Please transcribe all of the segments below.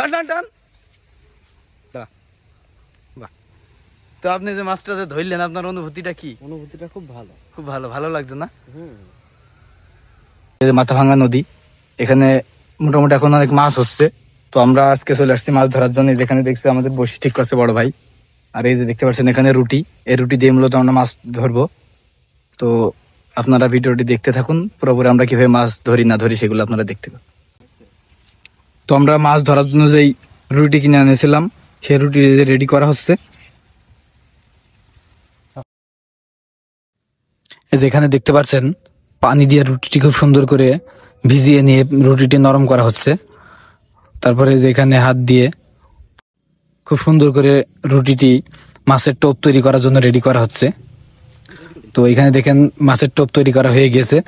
টান টান টান। বাহ, তো আপনি যে মাছটা যে ধরলেন আপনার অনুভূতিটা কি? অনুভূতিটা খুব ভালো, খুব ভালো, ভালো লাগছে না? মাথা ভাঙ্গা নদী, এখানে মোটামুটি এখন অনেক মাছ হচ্ছে। তো আমরা আজকে চলে আসছি মাছ ধরার জন্য। যেখানে দেখছি আমাদের বসি ঠিক করছে বড় ভাই। আর এই যে দেখতে পাচ্ছেন এখানে রুটি, এই রুটি দিয়ে মূলত আমরা মাছ ধরবো। তো আপনারা ভিডিওটি দেখতে থাকুন, পুরোপুরি আমরা কিভাবে মাছ ধরি না ধরি সেগুলো আপনারা দেখতে পাবেন। তো আমরা মাছ ধরার জন্য যেই রুটি কিনে এনেছিলাম সেই রুটি রেডি করা হচ্ছে। যেখানে দেখতে পাচ্ছেন পানি দিয়ে রুটিটি খুব সুন্দর করে ভিজিয়ে নিয়ে রুটিটি নরম করা হচ্ছে। তারপরে যেখানে হাত দিয়ে খুব সুন্দর করে রুটিটি মাছের টোপ তৈরি করার জন্য রেডি করা হচ্ছে। তো এখানে দেখেন মাছের টোপ তৈরি করা হয়ে গেছে।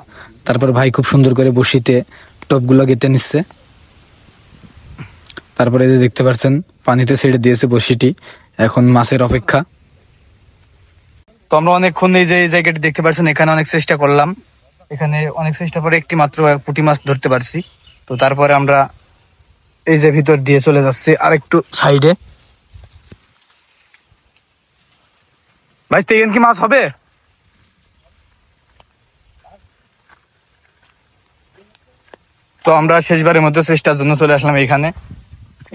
তারপর ভাই খুব সুন্দর করে বসিতে টোপগুলো গেঁথে নিচ্ছে। তারপরে যে দেখতে পাচ্ছেন পানিতে ছেড়ে দিয়েছে বসিটি, এখন মাছের অপেক্ষা। তো আমরা অনেকক্ষণ এই যে জায়গাটি দেখতে পাচ্ছেন, এখানে অনেক চেষ্টা করলাম, এখানে অনেক চেষ্টা করে একটি মাত্র পুঁটি মাছ ধরতে পারছি। তো তারপরে আমরা এই যে ভিতর দিয়ে চলে যাচ্ছি আর একটু সাইডে। ভাই এখানে কি মাছ হবে? তো আমরা শেষবারের মধ্যে চেষ্টার জন্য চলে আসলাম এখানে।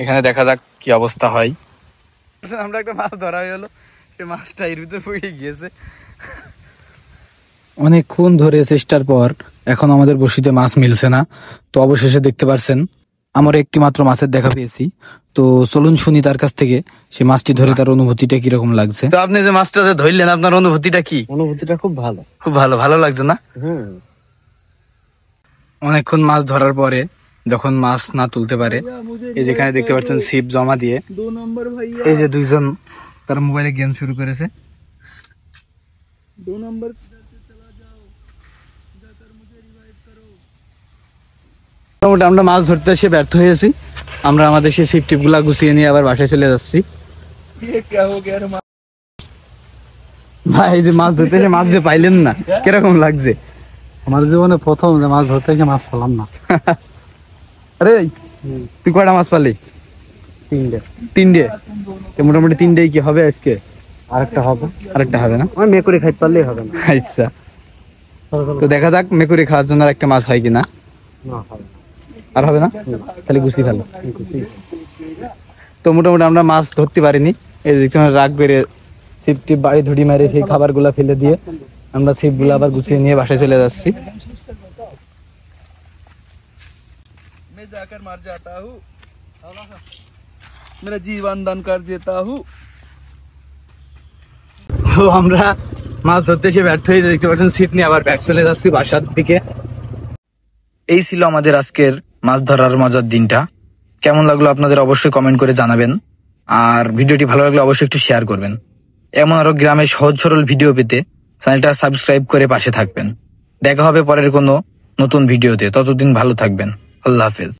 এখানে দেখা যাক কি অবস্থা হয়। আমরা একটা মাছ ধরা হয়ে গেলো, সে মাছটা এর ভিতরে পড়ে গিয়েছে। অনেকক্ষণ ধরে চেষ্টার পর এখন আমাদের বসিতে মাছ মিলছে না। তো অবশেষে দেখতে পাচ্ছেন আমরা একটি মাত্র মাছের দেখা পেয়েছি। তো চলুন শুনি তার কাছ থেকে সে মাছটি ধরে তার অনুভূতিটা কিরকম লাগছে। তো আপনি যে মাছটা যে ধরলেন আপনার অনুভূতিটা কি? অনুভূতিটা খুব ভালো, খুব ভালো, ভালো লাগছে না? অনেকক্ষণ মাছ ধরার পরে যখন মাছ না তুলতে পারে, এই যেখানে দেখতে পাচ্ছেন ছিপ জমা দিয়ে এই যে দুইজন তার মোবাইলে গেম শুরু করেছে। মোটামুটি আমরা মাছ ধরতে এসে ব্যর্থ হয়েছি। আমরা আমাদের সেই ছিপ টিপ গুলা গুছিয়ে নিয়ে আবার বাসায় চলে যাচ্ছি। ভাই এই যে মাছ ধরতে এসে মাছ যে পাইলেন না, কিরকম লাগছে? আমার জীবনে প্রথম যে মাছ ধরতে এসে মাছ পেলাম না। আরে তুই কয়টা মাছ পালি? তিনটে। মোটামুটি তিনটেই কি হবে আজকে? আরেকটা হবে, আরেকটা হবে না? আমি মেকুরি খাইতে পারলেই হবে না। আচ্ছা, তো দেখা যাক মেকুরি খাওয়ার জন্য আর একটা মাছ হয় কিনা। আর হবে না, খালি গুছি ফেলো। তো মোটামুটি আমরা মাছ ধরতে পারিনি। এই যে রাগ বেড়ে ছিপ টিপ বাড়ি ধুড়ি মারে সেই খাবার গুলা ফেলে দিয়ে আমরা ছিপ গুলা আবার গুছিয়ে নিয়ে বাসায় চলে যাচ্ছি। मेरा जीवन दान कर देता हूँ। তো আমরা মাছ ধরতে এসে ব্যর্থ হয়ে দেখতে পাচ্ছেন ছিপ নিয়ে আবার ব্যাক চলে যাচ্ছি বাসার দিকে। এই ছিল আমাদের আজকের মাছ ধরার মজার দিনটা। কেমন লাগলো আপনাদের অবশ্যই কমেন্ট করে জানাবেন। আর ভিডিওটি ভালো লাগলে অবশ্যই একটু শেয়ার করবেন। এমন আরো গ্রামের সহজ সরল ভিডিও পেতে চ্যানেলটা সাবস্ক্রাইব করে পাশে থাকবেন। দেখা হবে পরের কোনো নতুন ভিডিওতে, ততদিন ভালো থাকবেন। আল্লাহ হাফেজ।